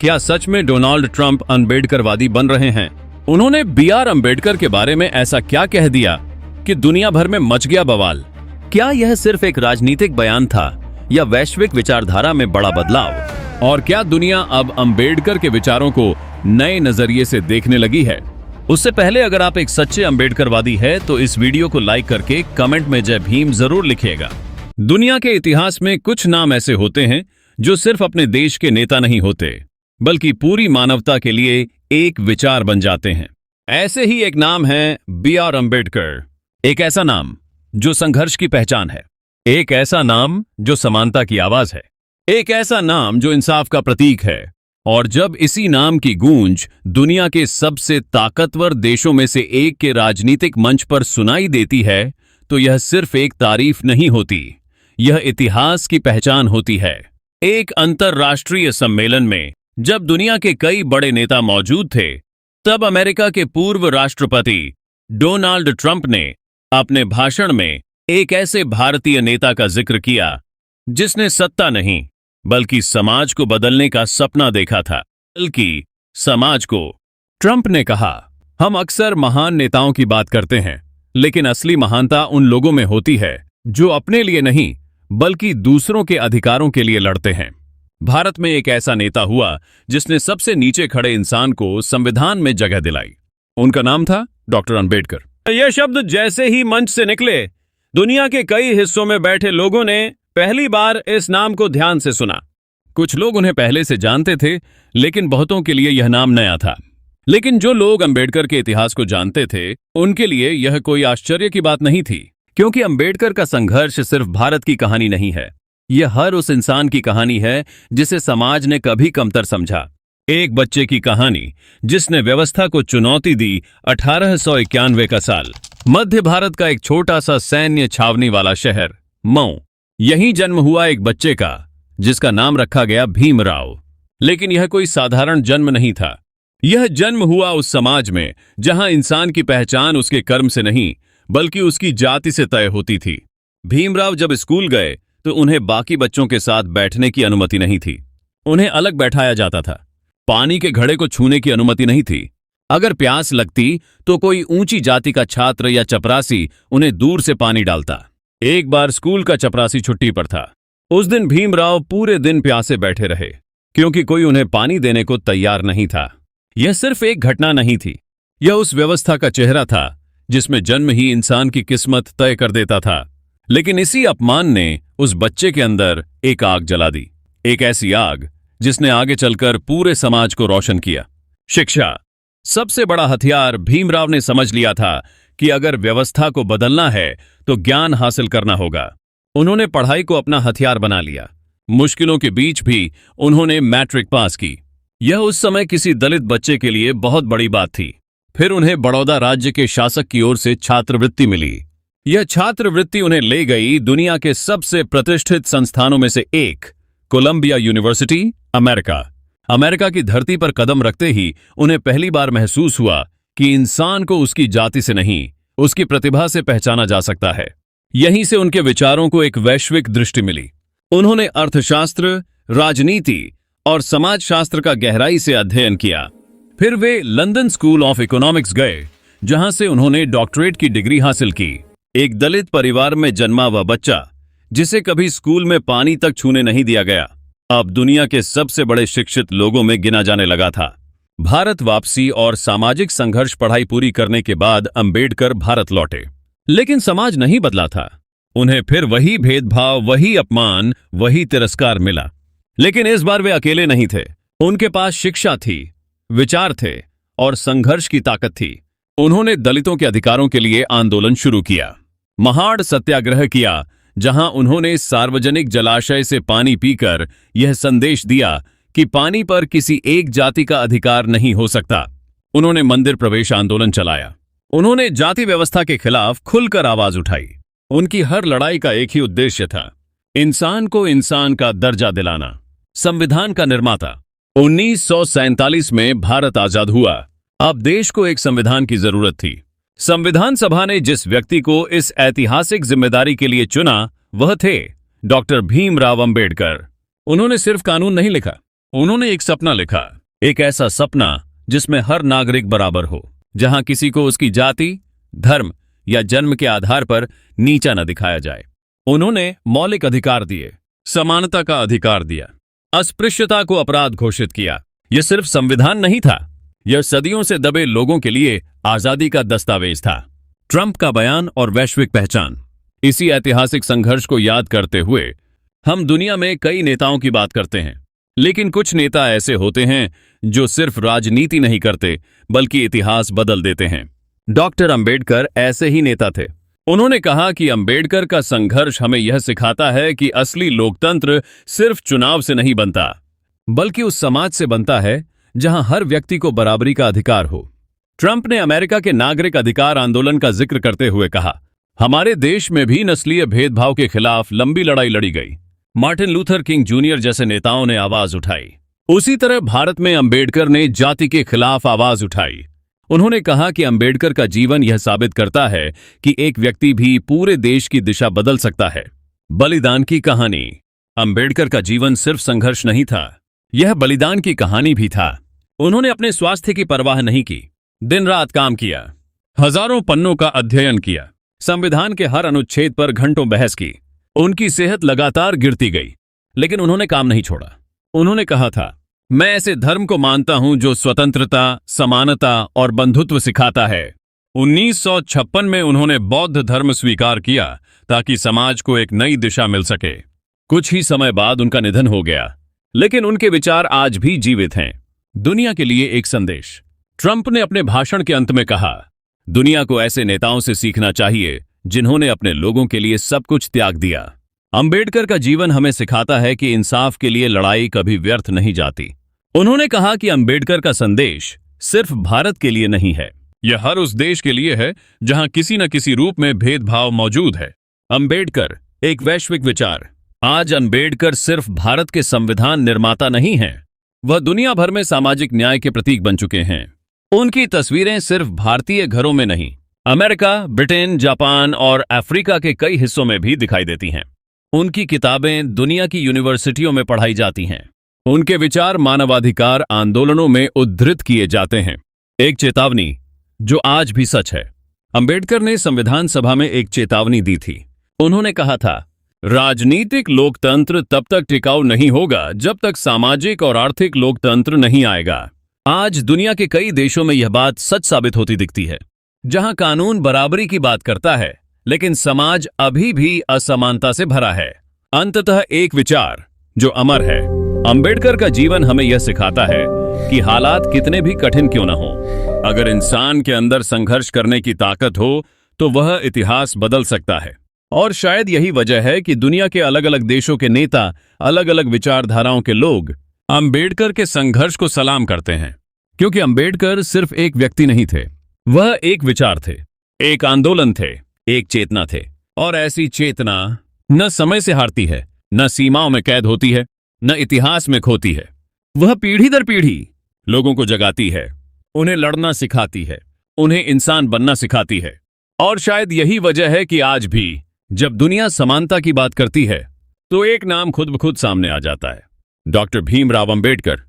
क्या सच में Donald Trump अम्बेडकरवादी बन रहे हैं? उन्होंने बी.आर. अम्बेडकर के बारे में ऐसा क्या कह दिया कि दुनिया भर में मच गया बवाल? क्या यह सिर्फ एक राजनीतिक बयान था या वैश्विक विचारधारा में बड़ा बदलाव? और क्या दुनिया अब अम्बेडकर के विचारों को नए नजरिए से देखने लगी है? उससे पहले अगर आप एक सच्चे अम्बेडकरवादी है तो इस वीडियो को लाइक करके कमेंट में जय भीम जरूर लिखिएगा। दुनिया के इतिहास में कुछ नाम ऐसे होते हैं जो सिर्फ अपने देश के नेता नहीं होते बल्कि पूरी मानवता के लिए एक विचार बन जाते हैं। ऐसे ही एक नाम है बी.आर. अम्बेडकर। एक ऐसा नाम जो संघर्ष की पहचान है, एक ऐसा नाम जो समानता की आवाज है, एक ऐसा नाम जो इंसाफ का प्रतीक है। और जब इसी नाम की गूंज दुनिया के सबसे ताकतवर देशों में से एक के राजनीतिक मंच पर सुनाई देती है तो यह सिर्फ एक तारीफ नहीं होती, यह इतिहास की पहचान होती है। एक अंतर्राष्ट्रीय सम्मेलन में जब दुनिया के कई बड़े नेता मौजूद थे, तब अमेरिका के पूर्व राष्ट्रपति डोनाल्ड ट्रंप ने अपने भाषण में एक ऐसे भारतीय नेता का जिक्र किया जिसने सत्ता नहीं बल्कि समाज को बदलने का सपना देखा था, बल्कि समाज को। ट्रंप ने कहा, हम अक्सर महान नेताओं की बात करते हैं, लेकिन असली महानता उन लोगों में होती है जो अपने लिए नहीं बल्कि दूसरों के अधिकारों के लिए लड़ते हैं। भारत में एक ऐसा नेता हुआ जिसने सबसे नीचे खड़े इंसान को संविधान में जगह दिलाई। उनका नाम था डॉक्टर अम्बेडकर। यह शब्द जैसे ही मंच से निकले, दुनिया के कई हिस्सों में बैठे लोगों ने पहली बार इस नाम को ध्यान से सुना। कुछ लोग उन्हें पहले से जानते थे, लेकिन बहुतों के लिए यह नाम नया था। लेकिन जो लोग अम्बेडकर के इतिहास को जानते थे, उनके लिए यह कोई आश्चर्य की बात नहीं थी, क्योंकि अम्बेडकर का संघर्ष सिर्फ भारत की कहानी नहीं है, यह हर उस इंसान की कहानी है जिसे समाज ने कभी कमतर समझा। एक बच्चे की कहानी जिसने व्यवस्था को चुनौती दी। 1891 का साल, मध्य भारत का एक छोटा सा सैन्य छावनी वाला शहर मऊ। यहीं जन्म हुआ एक बच्चे का जिसका नाम रखा गया भीमराव। लेकिन यह कोई साधारण जन्म नहीं था। यह जन्म हुआ उस समाज में जहां इंसान की पहचान उसके कर्म से नहीं बल्कि उसकी जाति से तय होती थी। भीमराव जब स्कूल गए तो उन्हें बाकी बच्चों के साथ बैठने की अनुमति नहीं थी। उन्हें अलग बैठाया जाता था। पानी के घड़े को छूने की अनुमति नहीं थी। अगर प्यास लगती तो कोई ऊंची जाति का छात्र या चपरासी उन्हें दूर से पानी डालता। एक बार स्कूल का चपरासी छुट्टी पर था। उस दिन भीमराव पूरे दिन प्यासे बैठे रहे क्योंकि कोई उन्हें पानी देने को तैयार नहीं था। यह सिर्फ एक घटना नहीं थी, यह उस व्यवस्था का चेहरा था जिसमें जन्म ही इंसान की किस्मत तय कर देता था। लेकिन इसी अपमान ने उस बच्चे के अंदर एक आग जला दी, एक ऐसी आग जिसने आगे चलकर पूरे समाज को रोशन किया। शिक्षा सबसे बड़ा हथियार। भीमराव ने समझ लिया था कि अगर व्यवस्था को बदलना है तो ज्ञान हासिल करना होगा। उन्होंने पढ़ाई को अपना हथियार बना लिया। मुश्किलों के बीच भी उन्होंने मैट्रिक पास की। यह उस समय किसी दलित बच्चे के लिए बहुत बड़ी बात थी। फिर उन्हें बड़ौदा राज्य के शासक की ओर से छात्रवृत्ति मिली। यह छात्रवृत्ति उन्हें ले गई दुनिया के सबसे प्रतिष्ठित संस्थानों में से एक, कोलंबिया यूनिवर्सिटी, अमेरिका। अमेरिका की धरती पर कदम रखते ही उन्हें पहली बार महसूस हुआ कि इंसान को उसकी जाति से नहीं, उसकी प्रतिभा से पहचाना जा सकता है। यहीं से उनके विचारों को एक वैश्विक दृष्टि मिली। उन्होंने अर्थशास्त्र, राजनीति और समाजशास्त्र का गहराई से अध्ययन किया। फिर वे लंदन स्कूल ऑफ इकोनॉमिक्स गए, जहां से उन्होंने डॉक्टरेट की डिग्री हासिल की। एक दलित परिवार में जन्मा वह बच्चा जिसे कभी स्कूल में पानी तक छूने नहीं दिया गया, अब दुनिया के सबसे बड़े शिक्षित लोगों में गिना जाने लगा था। भारत वापसी और सामाजिक संघर्ष। पढ़ाई पूरी करने के बाद अम्बेडकर भारत लौटे, लेकिन समाज नहीं बदला था। उन्हें फिर वही भेदभाव, वही अपमान, वही तिरस्कार मिला। लेकिन इस बार वे अकेले नहीं थे। उनके पास शिक्षा थी, विचार थे और संघर्ष की ताकत थी। उन्होंने दलितों के अधिकारों के लिए आंदोलन शुरू किया, महाड़ सत्याग्रह किया, जहां उन्होंने सार्वजनिक जलाशय से पानी पीकर यह संदेश दिया कि पानी पर किसी एक जाति का अधिकार नहीं हो सकता। उन्होंने मंदिर प्रवेश आंदोलन चलाया। उन्होंने जाति व्यवस्था के खिलाफ खुलकर आवाज उठाई। उनकी हर लड़ाई का एक ही उद्देश्य था, इंसान को इंसान का दर्जा दिलाना। संविधान का निर्माता। 1947 में भारत आजाद हुआ। अब देश को एक संविधान की जरूरत थी। संविधान सभा ने जिस व्यक्ति को इस ऐतिहासिक जिम्मेदारी के लिए चुना वह थे डॉक्टर भीमराव अम्बेडकर। उन्होंने सिर्फ कानून नहीं लिखा, उन्होंने एक सपना लिखा, एक ऐसा सपना जिसमें हर नागरिक बराबर हो, जहां किसी को उसकी जाति, धर्म या जन्म के आधार पर नीचा न दिखाया जाए। उन्होंने मौलिक अधिकार दिए, समानता का अधिकार दिया, अस्पृश्यता को अपराध घोषित किया। यह सिर्फ संविधान नहीं था, यह सदियों से दबे लोगों के लिए आजादी का दस्तावेज था। ट्रंप का बयान और वैश्विक पहचान। इसी ऐतिहासिक संघर्ष को याद करते हुए हम दुनिया में कई नेताओं की बात करते हैं, लेकिन कुछ नेता ऐसे होते हैं जो सिर्फ राजनीति नहीं करते बल्कि इतिहास बदल देते हैं। डॉक्टर अंबेडकर ऐसे ही नेता थे। उन्होंने कहा कि अंबेडकर का संघर्ष हमें यह सिखाता है कि असली लोकतंत्र सिर्फ चुनाव से नहीं बनता, बल्कि उस समाज से बनता है जहां हर व्यक्ति को बराबरी का अधिकार हो। ट्रंप ने अमेरिका के नागरिक अधिकार आंदोलन का जिक्र करते हुए कहा, हमारे देश में भी नस्लीय भेदभाव के खिलाफ लंबी लड़ाई लड़ी गई। मार्टिन लूथर किंग जूनियर जैसे नेताओं ने आवाज उठाई। उसी तरह भारत में अंबेडकर ने जाति के खिलाफ आवाज उठाई। उन्होंने कहा कि अंबेडकर का जीवन यह साबित करता है कि एक व्यक्ति भी पूरे देश की दिशा बदल सकता है। बलिदान की कहानी। अंबेडकर का जीवन सिर्फ संघर्ष नहीं था, यह बलिदान की कहानी भी था। उन्होंने अपने स्वास्थ्य की परवाह नहीं की, दिन रात काम किया, हजारों पन्नों का अध्ययन किया, संविधान के हर अनुच्छेद पर घंटों बहस की। उनकी सेहत लगातार गिरती गई, लेकिन उन्होंने काम नहीं छोड़ा। उन्होंने कहा था, मैं ऐसे धर्म को मानता हूं जो स्वतंत्रता, समानता और बंधुत्व सिखाता है। 1956 में उन्होंने बौद्ध धर्म स्वीकार किया ताकि समाज को एक नई दिशा मिल सके। कुछ ही समय बाद उनका निधन हो गया, लेकिन उनके विचार आज भी जीवित हैं। दुनिया के लिए एक संदेश। ट्रंप ने अपने भाषण के अंत में कहा, दुनिया को ऐसे नेताओं से सीखना चाहिए जिन्होंने अपने लोगों के लिए सब कुछ त्याग दिया। अंबेडकर का जीवन हमें सिखाता है कि इंसाफ के लिए लड़ाई कभी व्यर्थ नहीं जाती। उन्होंने कहा कि अंबेडकर का संदेश सिर्फ भारत के लिए नहीं है, यह हर उस देश के लिए है जहां किसी न किसी रूप में भेदभाव मौजूद है। अंबेडकर एक वैश्विक विचार। आज अंबेडकर सिर्फ भारत के संविधान निर्माता नहीं हैं, वह दुनिया भर में सामाजिक न्याय के प्रतीक बन चुके हैं। उनकी तस्वीरें सिर्फ भारतीय घरों में नहीं, अमेरिका, ब्रिटेन, जापान और अफ्रीका के कई हिस्सों में भी दिखाई देती हैं। उनकी किताबें दुनिया की यूनिवर्सिटियों में पढ़ाई जाती हैं। उनके विचार मानवाधिकार आंदोलनों में उद्धृत किए जाते हैं। एक चेतावनी जो आज भी सच है। अंबेडकर ने संविधान सभा में एक चेतावनी दी थी। उन्होंने कहा था, राजनीतिक लोकतंत्र तब तक टिकाऊ नहीं होगा जब तक सामाजिक और आर्थिक लोकतंत्र नहीं आएगा। आज दुनिया के कई देशों में यह बात सच साबित होती दिखती है, जहां कानून बराबरी की बात करता है, लेकिन समाज अभी भी असमानता से भरा है। अंततः एक विचार जो अमर है। अंबेडकर का जीवन हमें यह सिखाता है कि हालात कितने भी कठिन क्यों न हो, अगर इंसान के अंदर संघर्ष करने की ताकत हो तो वह इतिहास बदल सकता है। और शायद यही वजह है कि दुनिया के अलग अलग देशों के नेता, अलग अलग विचारधाराओं के लोग अंबेडकर के संघर्ष को सलाम करते हैं, क्योंकि अंबेडकर सिर्फ एक व्यक्ति नहीं थे, वह एक विचार थे, एक आंदोलन थे, एक चेतना थे। और ऐसी चेतना न समय से हारती है, न सीमाओं में कैद होती है, न इतिहास में खोती है। वह पीढ़ी दर पीढ़ी लोगों को जगाती है, उन्हें लड़ना सिखाती है, उन्हें इंसान बनना सिखाती है। और शायद यही वजह है कि आज भी जब दुनिया समानता की बात करती है तो एक नाम खुद ब खुद सामने आ जाता है, डॉक्टर भीमराव अंबेडकर।